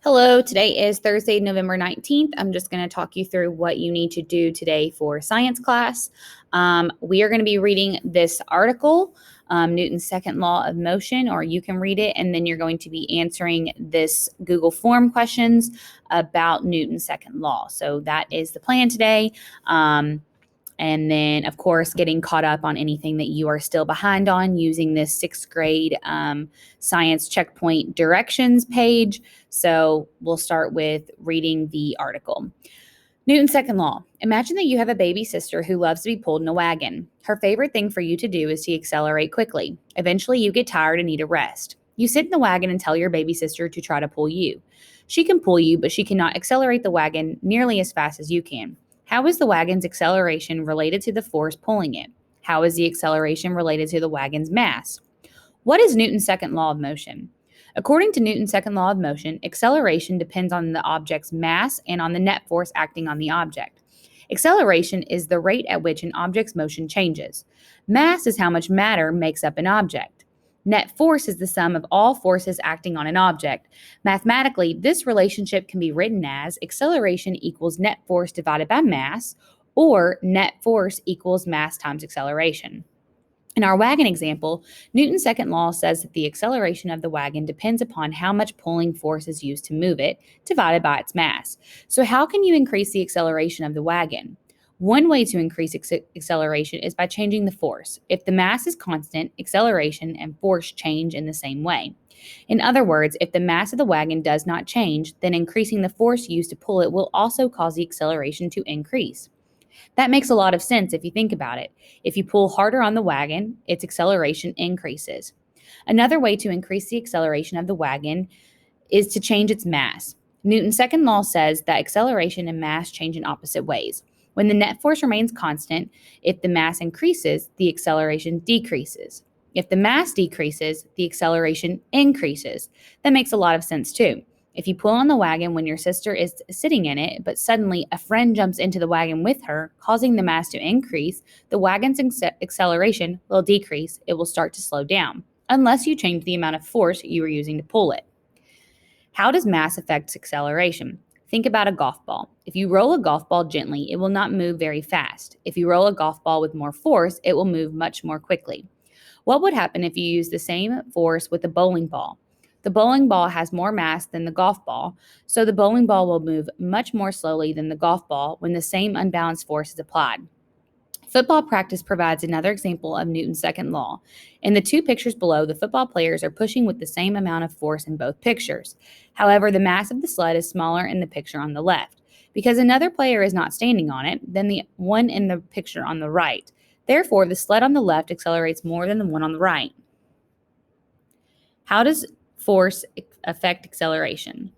Hello, today is Thursday, November 19th. I'm just going to talk you through what you need to do today for science class. We are going to be reading this article, Newton's second law of motion, or you can read it, and then you're going to be answering this Google form questions about Newton's second law. So that is the plan today. And then, of course, getting caught up on anything that you are still behind on using this sixth grade science checkpoint directions page. So we'll start with reading the article. Newton's second law. Imagine that you have a baby sister who loves to be pulled in a wagon. Her favorite thing for you to do is to accelerate quickly. Eventually, you get tired and need a rest. You sit in the wagon and tell your baby sister to try to pull you. She can pull you, but she cannot accelerate the wagon nearly as fast as you can. How is the wagon's acceleration related to the force pulling it? How is the acceleration related to the wagon's mass? What is Newton's second law of motion? According to Newton's second law of motion, acceleration depends on the object's mass and on the net force acting on the object. Acceleration is the rate at which an object's motion changes. Mass is how much matter makes up an object. Net force is the sum of all forces acting on an object. Mathematically, this relationship can be written as acceleration equals net force divided by mass, or net force equals mass times acceleration. In our wagon example, Newton's second law says that the acceleration of the wagon depends upon how much pulling force is used to move it, divided by its mass. So how can you increase the acceleration of the wagon? One way to increase acceleration is by changing the force. If the mass is constant, acceleration and force change in the same way. In other words, if the mass of the wagon does not change, then increasing the force used to pull it will also cause the acceleration to increase. That makes a lot of sense if you think about it. If you pull harder on the wagon, its acceleration increases. Another way to increase the acceleration of the wagon is to change its mass. Newton's second law says that acceleration and mass change in opposite ways. When the net force remains constant, if the mass increases, the acceleration decreases. If the mass decreases, the acceleration increases. That makes a lot of sense too. If you pull on the wagon when your sister is sitting in it, but suddenly a friend jumps into the wagon with her, causing the mass to increase, the wagon's acceleration will decrease. It will start to slow down, unless you change the amount of force you are using to pull it. How does mass affect acceleration? Think about a golf ball. If you roll a golf ball gently, it will not move very fast. If you roll a golf ball with more force, it will move much more quickly. What would happen if you use the same force with a bowling ball? The bowling ball has more mass than the golf ball, so the bowling ball will move much more slowly than the golf ball when the same unbalanced force is applied. Football practice provides another example of Newton's second law. In the two pictures below, the football players are pushing with the same amount of force in both pictures. However, the mass of the sled is smaller in the picture on the left. Because another player is not standing on it than the one in the picture on the right. Therefore, the sled on the left accelerates more than the one on the right. How does force affect acceleration?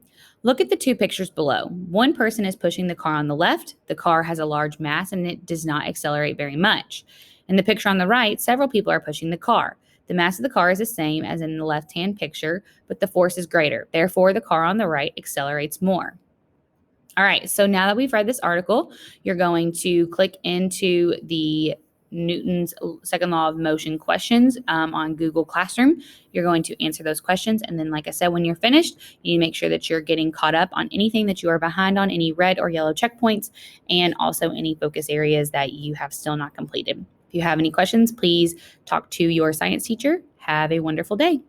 Look at the two pictures below. One person is pushing the car on the left. The car has a large mass and it does not accelerate very much. In the picture on the right, several people are pushing the car. The mass of the car is the same as in the left-hand picture, but the force is greater. Therefore, the car on the right accelerates more. All right, so now that we've read this article, you're going to click into the Newton's second law of motion questions on Google Classroom. You're going to answer those questions. And then, like I said, when you're finished, you need to make sure that you're getting caught up on anything that you are behind on, any red or yellow checkpoints, and also any focus areas that you have still not completed. If you have any questions, please talk to your science teacher. Have a wonderful day.